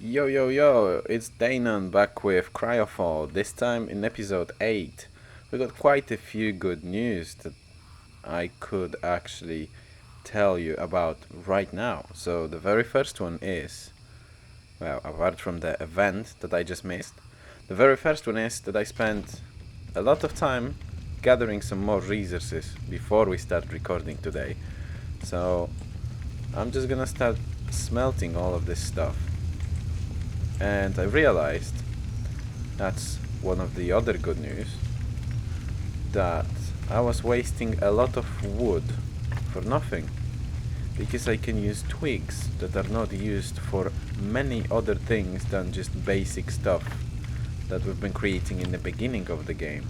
Yo yo yo, it's Danon back with CryoFall. This time in episode 8, we got quite a few good news that I could actually tell you about right now. So the very first one is, well, apart from the event that I just missed, the very first one is that I spent a lot of time gathering some more resources before we start recording today. So I'm just gonna start smelting all of this stuff. And I realized, that's one of the other good news, that I was wasting a lot of wood for nothing, because I can use twigs that are not used for many other things than just basic stuff that we've been creating in the beginning of the game.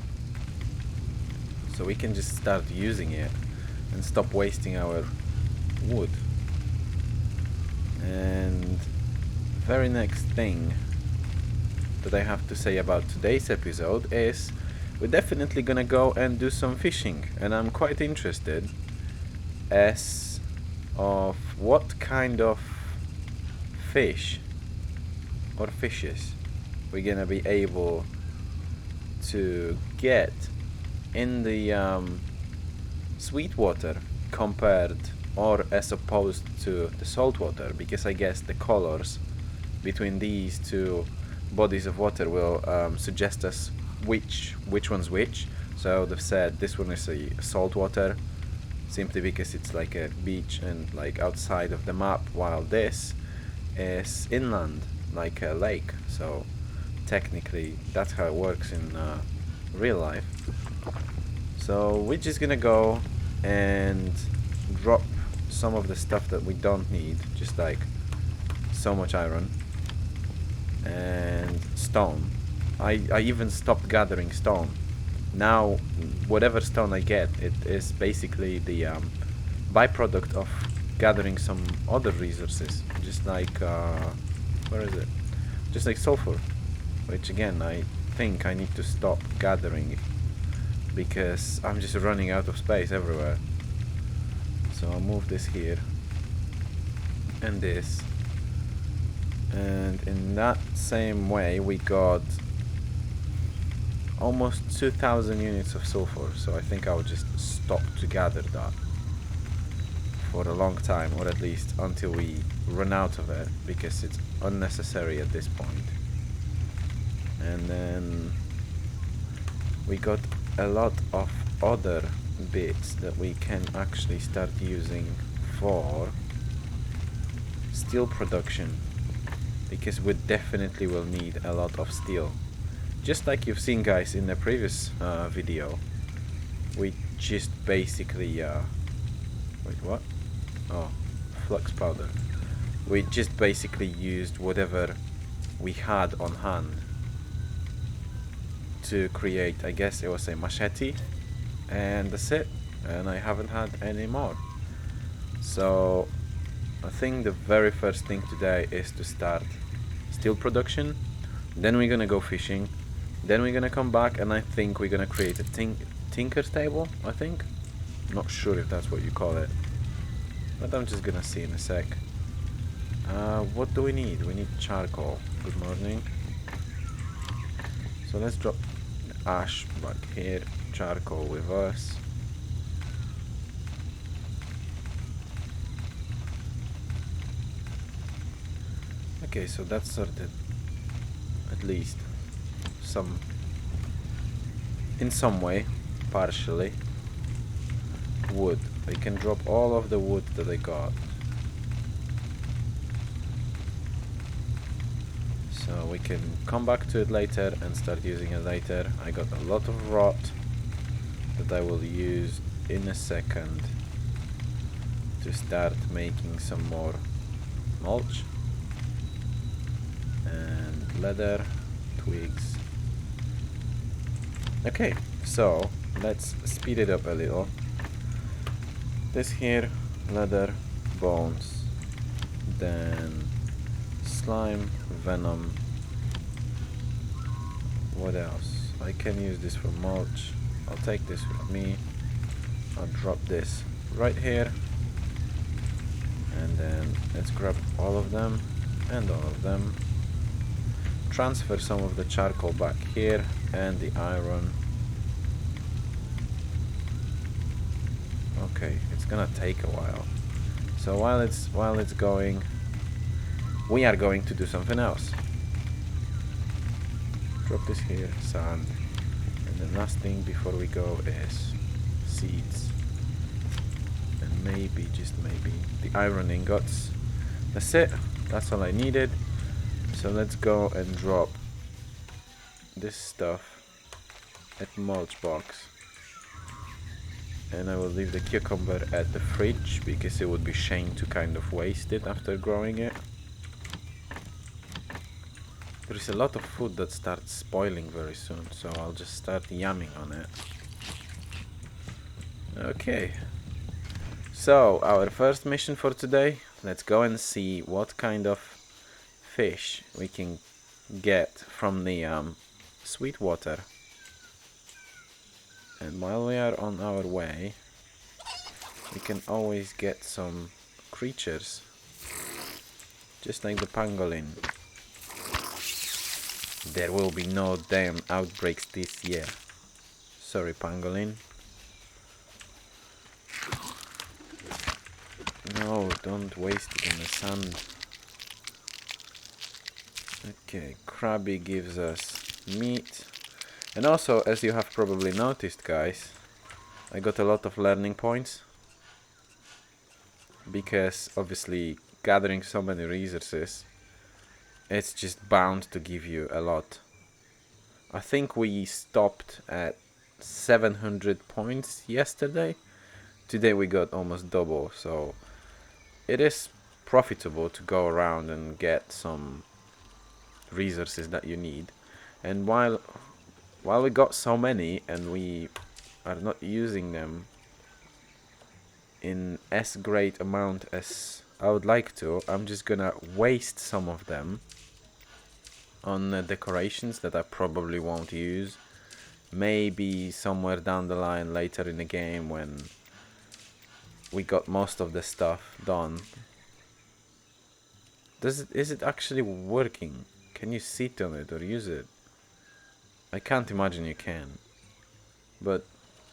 So we can just start using it and stop wasting our wood. And very next thing that I have to say about today's episode is we're definitely gonna go and do some fishing, and I'm quite interested as of what kind of fish or fishes we're gonna be able to get in the sweet water compared or as opposed to the salt water, because I guess the colors between these two bodies of water will suggest us which one's which. So they've said this one is a salt water simply because it's like a beach and like outside of the map, while this is inland, like a lake. So technically that's how it works in real life. So we're just gonna go and drop some of the stuff that we don't need, just like so much iron and stone. I even stopped gathering stone. Now whatever stone I get, it is basically the byproduct of gathering some other resources, just like where is it? Just like sulfur, which again I think I need to stop gathering because I'm just running out of space everywhere. So I'll move this here and this. And in that same way we got almost 2000 units of sulfur, so I think I'll just stop to gather that for a long time, or at least until we run out of it, because it's unnecessary at this point. And then we got a lot of other bits that we can actually start using for steel production, because we definitely will need a lot of steel. Just like you've seen, guys, in the previous video, we just basically wait, what? Oh, flux powder. We just basically used whatever we had on hand to create, I guess it was a machete, and that's it, and I haven't had any more. So I think the very first thing today is to start steel production, then we're gonna go fishing, then we're gonna come back and I think we're gonna create a tinker's table, I think. Not sure if that's what you call it, but I'm just gonna see in a sec. What do we need? We need charcoal. Good morning. So let's drop ash back here, charcoal with us. Okay, so that's sorted, at least some, in some way, partially. Wood, I can drop all of the wood that I got, so we can come back to it later and start using it later. I got a lot of rot that I will use in a second to start making some more mulch. And leather, twigs. Okay, so let's speed it up a little. This here, leather, bones, then slime, venom. What else? I can use this for mulch. I'll take this with me. I'll drop this right here. And then let's grab all of them and all of them. transfer some of the charcoal back here and the iron. Okay, it's gonna take a while. So while it's going, we are going to do something else. Drop this here, sand, and the last thing before we go is seeds, and maybe, just maybe, the iron ingots. That's it. That's all I needed. So let's go and drop this stuff at mulch box. And I will leave the cucumber at the fridge because it would be shame to kind of waste it after growing it. There is a lot of food that starts spoiling very soon, so I'll just start yamming on it. Okay. So, our first mission for today, let's go and see what kind of fish we can get from the sweet water. And while we are on our way, we can always get some creatures, just like the pangolin. There will be no damn outbreaks this year. Sorry, pangolin. No, don't waste it in the sand. Okay, Krabby gives us meat. And also, as you have probably noticed, guys, I got a lot of learning points. Because, obviously, gathering so many resources, it's just bound to give you a lot. I think we stopped at 700 points yesterday. Today we got almost double, so it is profitable to go around and get some resources that you need. And while we got so many and we are not using them in as great amount as I would like to, I'm just gonna waste some of them on decorations that I probably won't use. Maybe somewhere down the line later in the game when we got most of the stuff done. Is it actually working? Can you sit on it or use it? I can't imagine you can. But,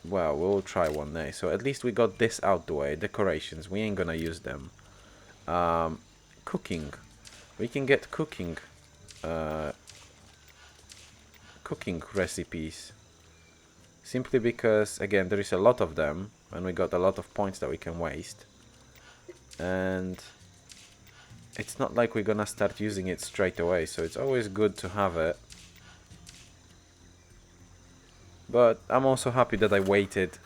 well, we'll try one day. So at least we got this out the way. Decorations, we ain't gonna use them. Cooking. We can get cooking recipes. Simply because, again, there is a lot of them. And we got a lot of points that we can waste. And it's not like we're gonna start using it straight away. So it's always good to have it. But I'm also happy that I waited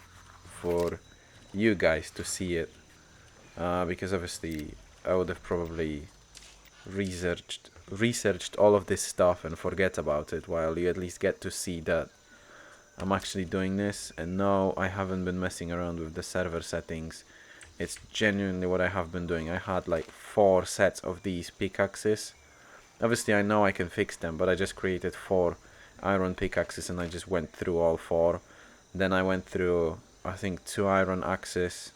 for you guys to see it. Because obviously I would have probably researched all of this stuff and forget about it, while you at least get to see that I'm actually doing this. And no, I haven't been messing around with the server settings. It's genuinely what I have been doing. I had like 4 sets of these pickaxes. Obviously I know I can fix them, but I just created 4 iron pickaxes and I just went through all 4. Then I went through, I think, 2 iron axes,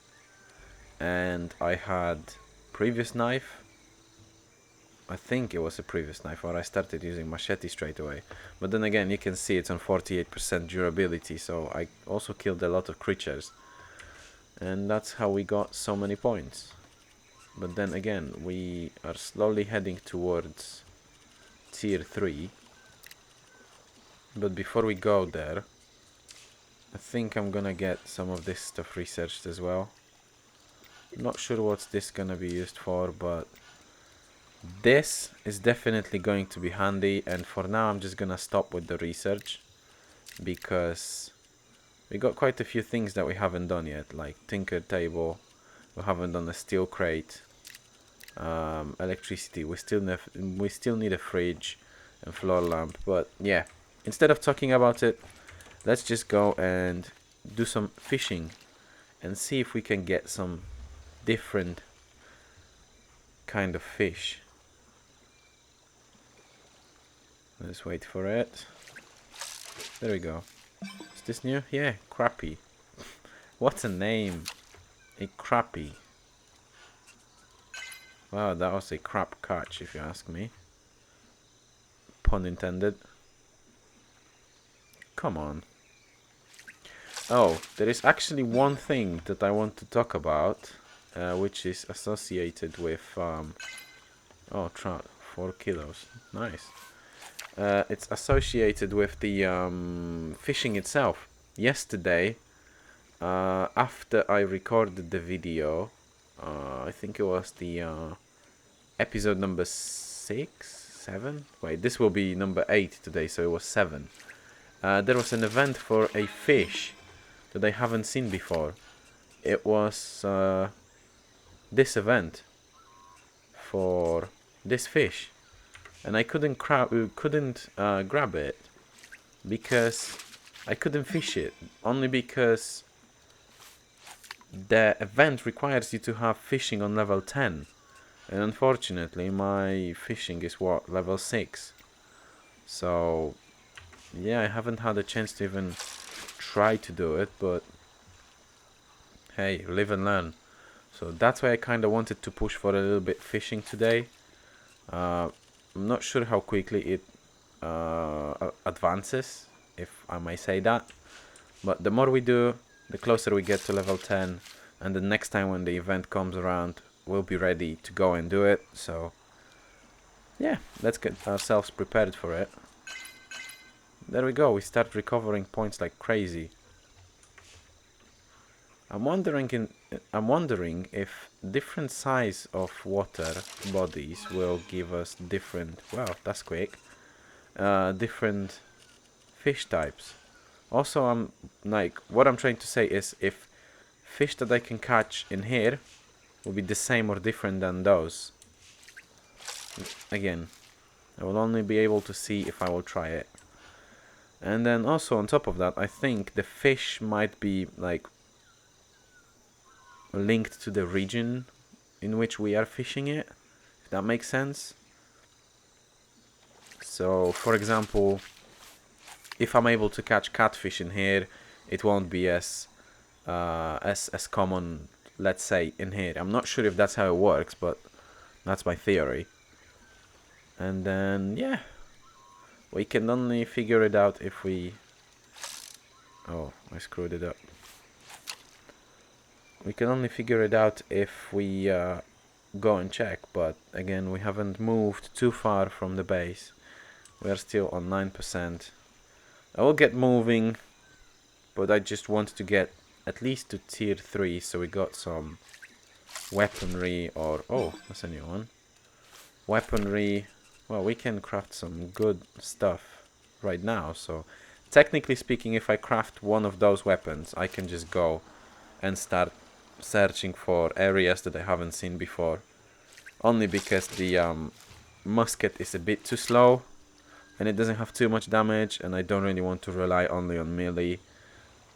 and I had previous knife. I think it was a previous knife, or I started using machete straight away. But then again, you can see it's on 48% durability, so I also killed a lot of creatures. And that's how we got so many points. But then again, we are slowly heading towards tier 3. But before we go there, I think I'm gonna get some of this stuff researched as well. Not sure what's this gonna be used for, but this is definitely going to be handy. And for now I'm just gonna stop with the research, because we got quite a few things that we haven't done yet, like tinker table. We haven't done a steel crate, electricity. We still need a fridge and floor lamp. But yeah, instead of talking about it, let's just go and do some fishing and see if we can get some different kind of fish. Let's wait for it. There we go. Is this new? Yeah, crappie. What a name. A crappie. Wow, that was a crap catch if you ask me. pun intended. Come on. Oh, there is actually one thing that I want to talk about, which is associated with... oh, trout. 4 kilos. Nice. It's associated with the fishing itself. Yesterday, after I recorded the video, I think it was the episode number 6, 7? Wait, this will be number 8 today, so it was 7. There was an event for a fish that I haven't seen before. It was this event for this fish, and I couldn't grab it because I couldn't fish it, only because the event requires you to have fishing on level 10, and unfortunately my fishing is what, level 6. So yeah, I haven't had a chance to even try to do it, but hey, live and learn. So that's why I kind of wanted to push for a little bit fishing today. I'm not sure how quickly it advances, if I may say that, but the more we do, the closer we get to level 10, and the next time when the event comes around, we'll be ready to go and do it. So yeah, let's get ourselves prepared for it. There we go, we start recovering points like crazy. I'm wondering if different size of water bodies will give us different, well, that's quick, different fish types. Also, what I'm trying to say is if fish that I can catch in here will be the same or different than those. Again, I will only be able to see if I will try it. And then also on top of that, I think the fish might be like linked to the region in which we are fishing it, if that makes sense. So for example, if I'm able to catch catfish in here, it won't be as common, let's say, in here. I'm not sure if that's how it works, but that's my theory. And then yeah, we can only figure it out if we... oh, I screwed it up. We can only figure it out if we go and check, but again, we haven't moved too far from the base. We are still on 9%. I will get moving, but I just want to get at least to tier 3, so we got some weaponry, or... oh, that's a new one. Weaponry. Well, we can craft some good stuff right now, so technically speaking, if I craft one of those weapons, I can just go and start searching for areas that I haven't seen before, only because the musket is a bit too slow and it doesn't have too much damage, and I don't really want to rely only on melee,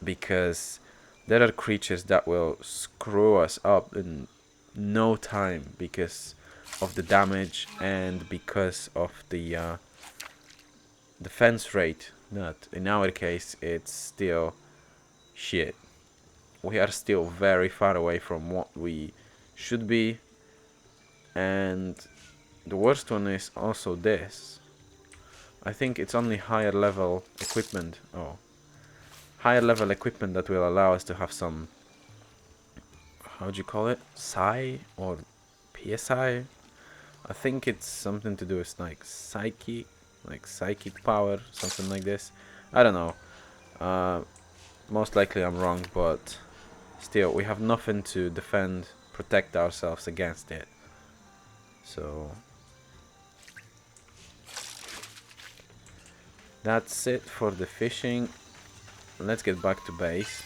because there are creatures that will screw us up in no time because of the damage and because of the defense rate. Not in our case, it's still shit. We are still very far away from what we should be, and the worst one is also this. I think it's only higher level equipment. Oh, higher level equipment that will allow us to have some, how do you call it, psi or psi? I think it's something to do with like psychic power, something like this. I don't know. Most likely I'm wrong, but still, we have nothing to protect ourselves against it. So that's it for the fishing. Let's get back to base.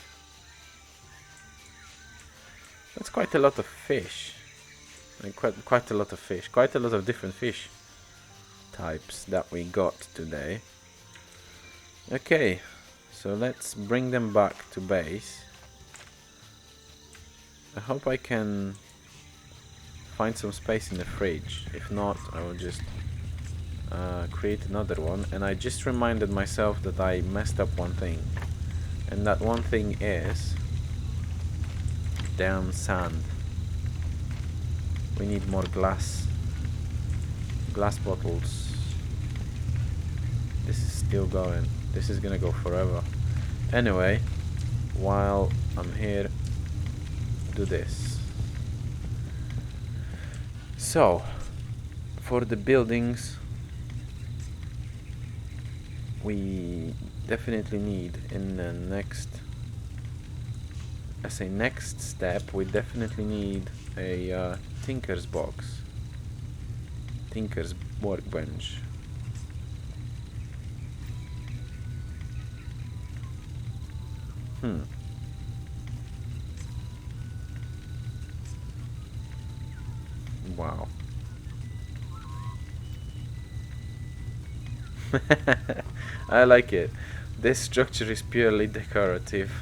That's quite a lot of fish. Like quite a lot of fish. Quite a lot of different fish types that we got today. Okay, so let's bring them back to base. I hope I can find some space in the fridge. If not, I will just create another one. And I just reminded myself that I messed up one thing, and that one thing is damn sand. We need more glass bottles. This is still going. This is gonna go forever. Anyway, while I'm here, do this. So, for the buildings, we definitely need in the next, as a next step, we definitely need a tinker's box, tinker's workbench. Wow. I like it. This structure is purely decorative.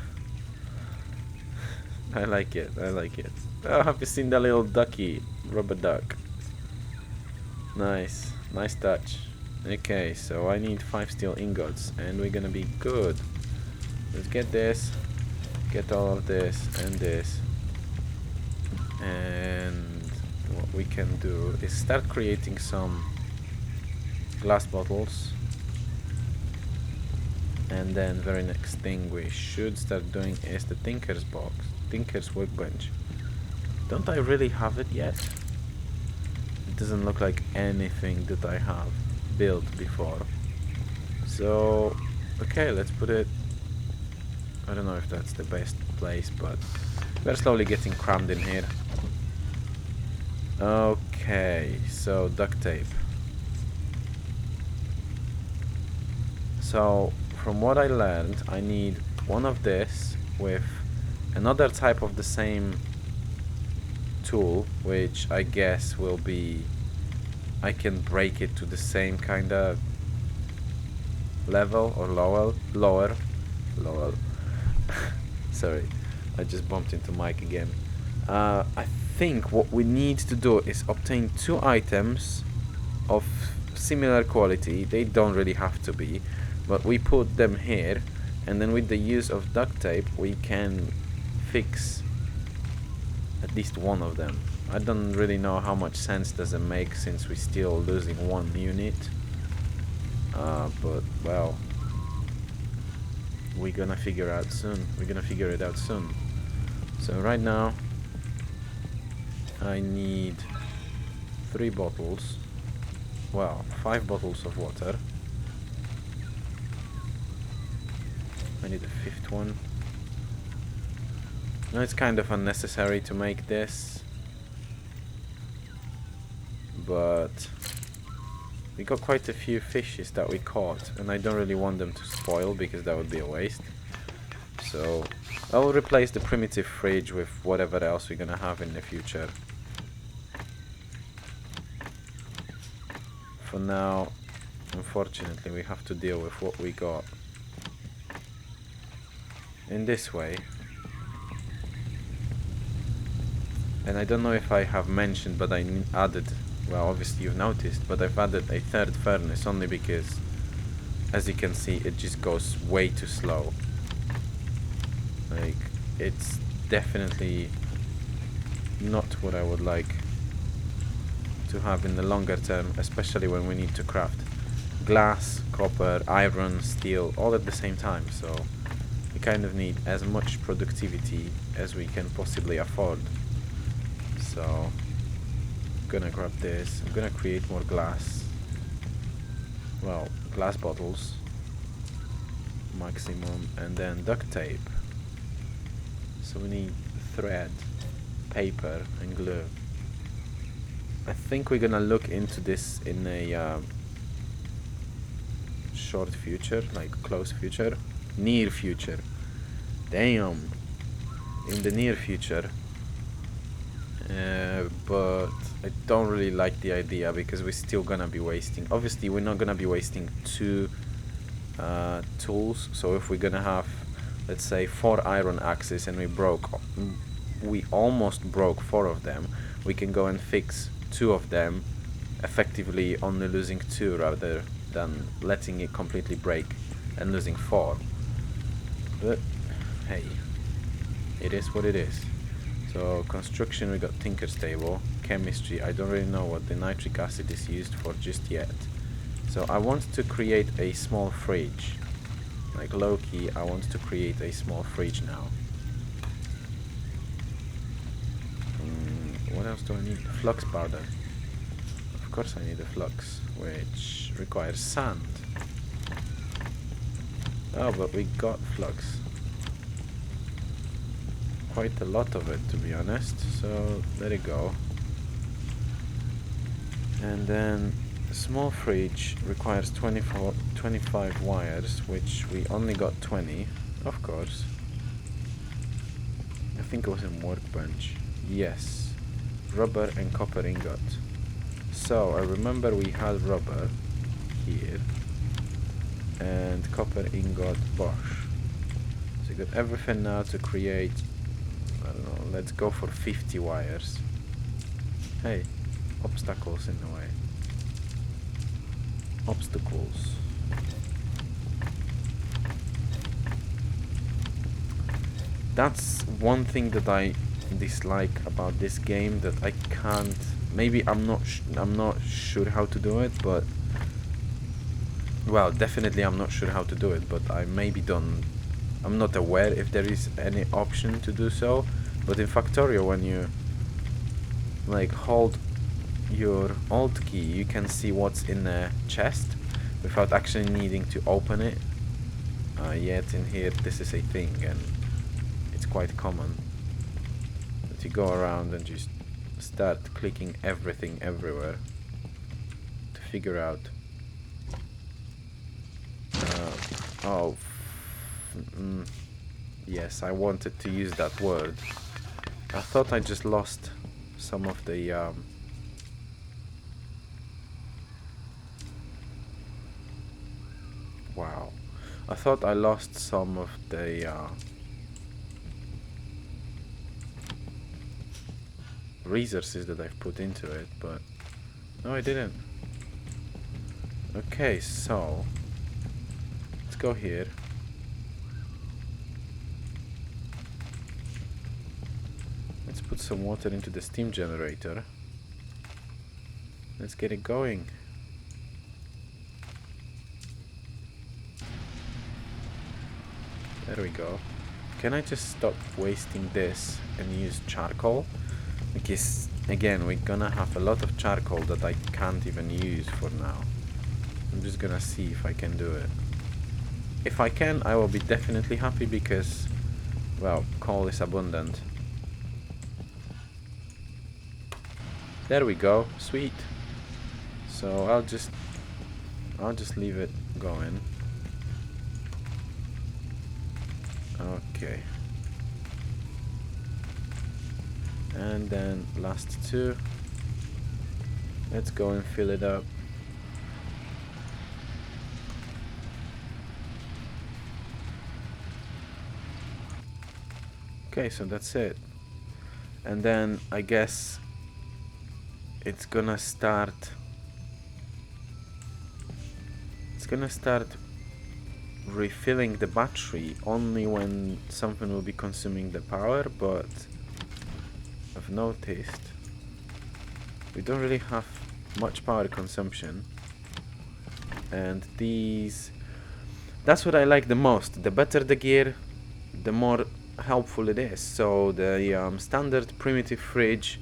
I like it. I like it. Oh, have you seen the little ducky? Rubber duck. Nice. Nice touch. Okay, so I need 5 steel ingots and we're gonna be good. Let's get this. Get all of this and this. And what we can do is start creating some glass bottles. And then very next thing we should start doing is the tinker's box, tinker's workbench. Don't I really have it yet? It doesn't look like anything that I have built before. So, okay, let's put it, I don't know if that's the best place, but we're slowly getting crammed in here. Okay, so duct tape. So, from what I learned, I need one of this with another type of the same tool, which I guess will be, I can break it to the same kind of level or lower. Sorry, I just bumped into Mike again. I think what we need to do is obtain 2 items of similar quality. They don't really have to be, but we put them here, and then with the use of duct tape we can fix at least one of them. I don't really know how much sense does it make since we're still losing 1 unit, but well, we're gonna figure it out soon. So right now I need 3 bottles, well, 5 bottles of water. I need a 5th one. Now it's kind of unnecessary to make this, but we got quite a few fishes that we caught and I don't really want them to spoil because that would be a waste. So I will replace the primitive fridge with whatever else we're gonna have in the future. For now, unfortunately, we have to deal with what we got in this way. And I don't know if I have mentioned, but I added, well, obviously you've noticed, but I've added a 3rd furnace only because, as you can see, it just goes way too slow. Like, it's definitely not what I would like to have in the longer term, especially when we need to craft glass, copper, iron, steel, all at the same time. So we kind of need as much productivity as we can possibly afford. So I'm gonna grab this, I'm gonna create more glass, well, glass bottles maximum, and then duct tape. So we need thread, paper and glue. I think we're gonna look into this in a short future, like close future, near future. Damn, in the near future. But I don't really like the idea because we're still gonna be wasting. Obviously, we're not gonna be wasting 2 tools. So if we're gonna have, let's say, 4 iron axes and we almost broke 4 of them, we can go and fix 2 of them, effectively only losing 2 rather than letting it completely break and losing 4. But hey, it is what it is. So construction, we got tinker's table. Chemistry, I don't really know what the nitric acid is used for just yet, So I want to create a small fridge. Like low-key, I want to create a small fridge now. What else do I need? Flux powder. Of course I need a flux, which requires sand. Oh, but we got flux. Quite a lot of it, to be honest. So there you go. And then small fridge requires 25 wires, which we only got 20, of course. I think it was in workbench. Yes, rubber and copper ingot. So I remember we had rubber here and copper ingot Bosch. So you got everything now to create, I don't know, let's go for 50 wires. Hey, obstacles in the way. Obstacles. That's one thing that I dislike about this game, that I can't. Maybe I'm not sure how to do it, but well, definitely I'm not sure how to do it. But I maybe don't. I'm not aware if there is any option to do so. But in Factorio, when you like hold your Alt key, you can see what's in the chest without actually needing to open it. Yet in here, this is a thing, and it's quite common that you go around and just start clicking everything everywhere to figure out. Yes, I wanted to use that word. I thought I just lost some of the wow. I thought I lost some of the resources that I've put into it, but no, I didn't. Okay, so let's go here. Let's put some water into the steam generator. Let's get it going. There we go. Can I just stop wasting this and use charcoal? Because again, we're gonna have a lot of charcoal that I can't even use for now. I'm just gonna see if I can do it. If I can, I will be definitely happy because, well, coal is abundant. There we go, sweet. So I'll just leave it going. Okay. And then last two. Let's go and fill it up. Okay, so that's it. And then I guess it's gonna start refilling the battery only when something will be consuming the power, but I've noticed we don't really have much power consumption, and that's what I like the most. The better the gear, the more helpful it is. So the standard primitive fridge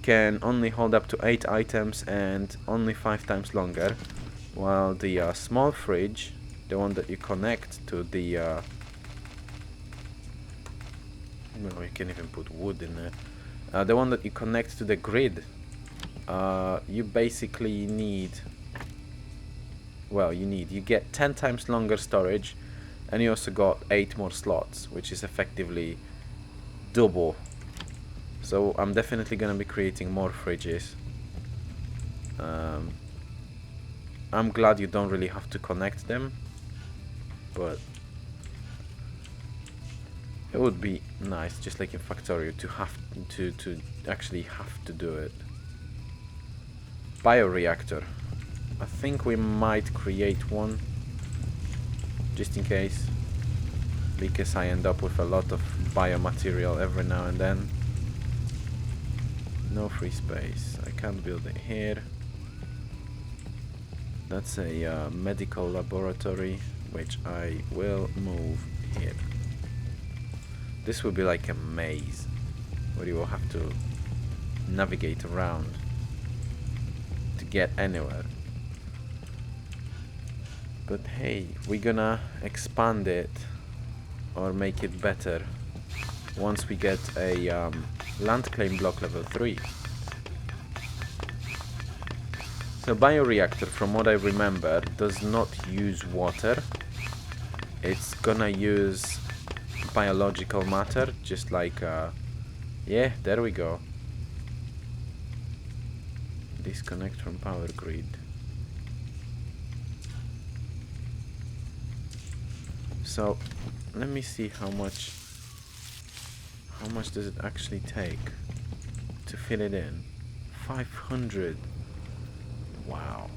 can only hold up to 8 items and only 5 times longer, while the small fridge, the one that you connect to the no, you can even put wood in there, the one that you connect to the grid, you basically need, well, you get 10 times longer storage, and you also got 8 more slots, which is effectively double. So I'm definitely gonna be creating more fridges. I'm glad you don't really have to connect them, but it would be nice, just like in Factorio, to have to actually have to do it. Bioreactor. I think we might create one, just in case, because I end up with a lot of biomaterial every now and then. No free space. I can't build it here. That's a medical laboratory, which I will move here. This will be like a maze, where you will have to navigate around to get anywhere. But hey, we're gonna expand it or make it better once we get a land claim block level 3. So bioreactor, from what I remember, does not use water. It's gonna use biological matter, just like yeah, there we go. Disconnect from power grid. So let me see how much does it actually take to fill it in. 500. Wow.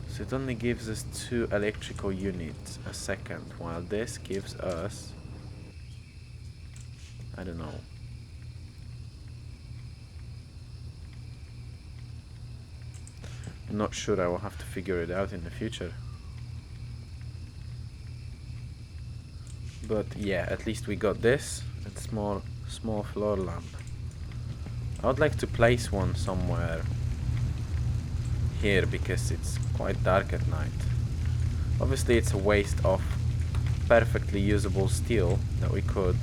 So it only gives us 2 electrical units a second, while this gives us, I don't know, I'm not sure. I will have to figure it out in the future. But yeah, at least we got this. It's small floor lamp. I would like to place one somewhere here because it's quite dark at night. Obviously it's a waste of perfectly usable steel that we could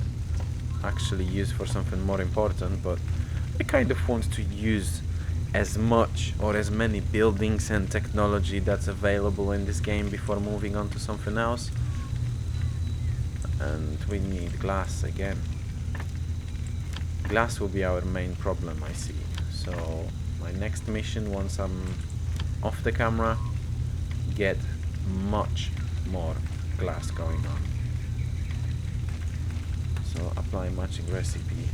actually use for something more important, but I kind of want to use as much or as many buildings and technology that's available in this game before moving on to something else. And we need glass again. Glass will be our main problem, I see. So my next mission, once I'm off the camera, get much more glass going on. So apply matching recipe.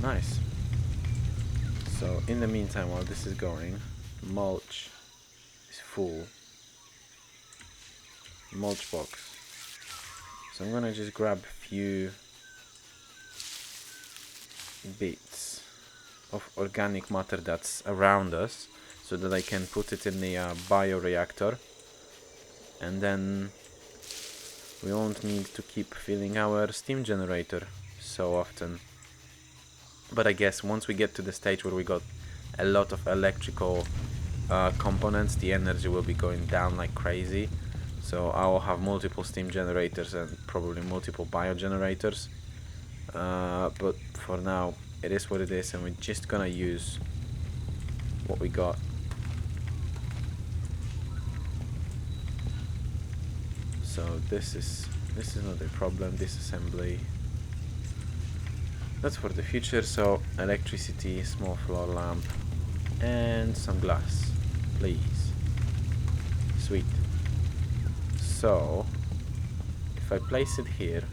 Nice. So in the meantime, while this is going, mulch is full. Mulch box. So I'm gonna just grab a few bits of organic matter that's around us so that I can put it in the bioreactor, and then we won't need to keep filling our steam generator so often. But I guess once we get to the stage where we got a lot of electrical components, the energy will be going down like crazy. So I will have multiple steam generators and probably multiple biogenerators. But for now, it is what it is, and we're just gonna use what we got. So this is not a problem. Disassembly. That's for the future. So electricity, small floor lamp, and some glass, please. Sweet. So if I place it here,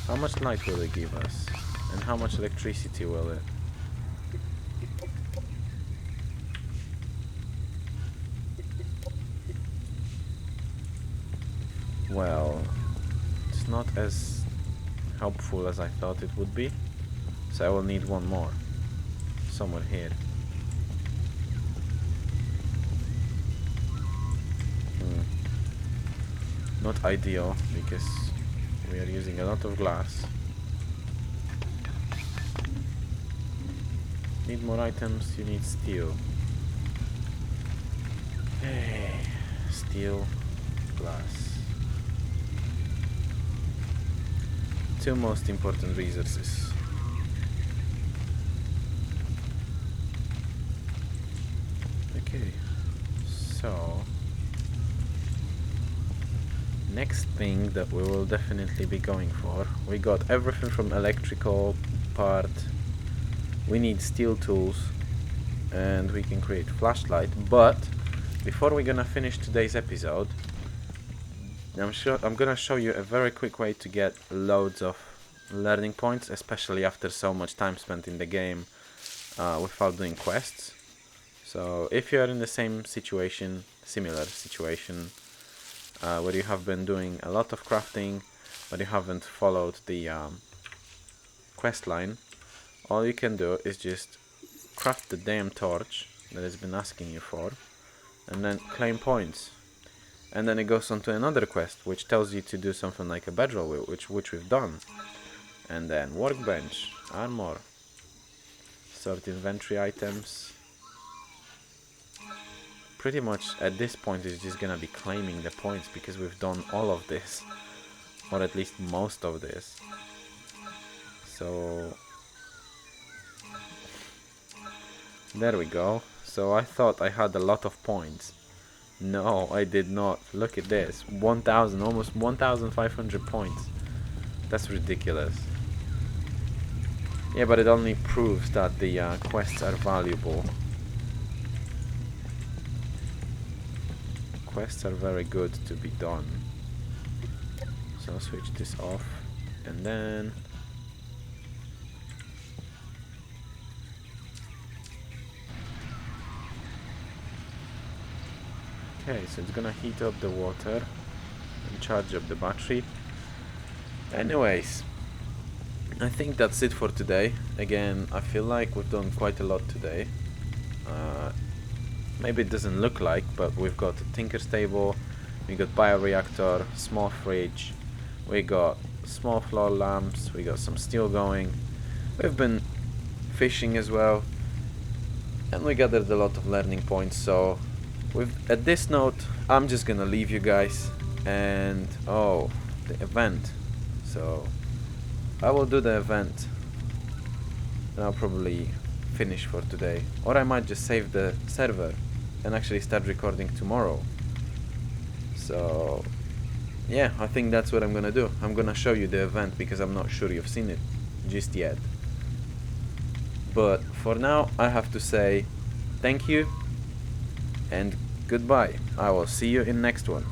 how much light will it give us? And how much electricity will it? Well, it's not as helpful as I thought it would be. So I will need one more. Somewhere here. Not ideal, because we are using a lot of glass. Need more items, you need steel. Hey, steel, glass. 2 most important resources. Okay, so next thing that we will definitely be going for, we got everything from electrical part, we need steel tools, and we can create flashlight. But before we're gonna finish today's episode, I'm gonna show you a very quick way to get loads of learning points, especially after so much time spent in the game without doing quests. So if you're in the same situation, similar situation, where you have been doing a lot of crafting but you haven't followed the quest line, all you can do is just craft the damn torch that it's been asking you for, and then claim points. And then it goes on to another quest, which tells you to do something like a bedroll wheel, which we've done. And then workbench, armor, sort inventory items. Pretty much at this point it's just gonna be claiming the points because we've done all of this, or at least most of this. So there we go. So I thought I had a lot of points. No, I did not. Look at this. 1,000, almost 1,500 points. That's ridiculous. Yeah, but it only proves that the quests are valuable. Quests are very good to be done. So I'll switch this off. And then... Okay, so it's gonna heat up the water and charge up the battery. Anyways, I think that's it for today. Again, I feel like we've done quite a lot today. Maybe it doesn't look like, but we've got a Tinker's table, we got bioreactor, small fridge, we got small floor lamps, we got some steel going. We've been fishing as well, and we gathered a lot of learning points. So at this note, I'm just gonna leave you guys, and oh, the event. So I will do the event and I'll probably finish for today, or I might just save the server and actually start recording tomorrow. So yeah, I think that's what I'm gonna do. I'm gonna show you the event because I'm not sure you've seen it just yet. But for now, I have to say thank you and goodbye. I will see you in next one.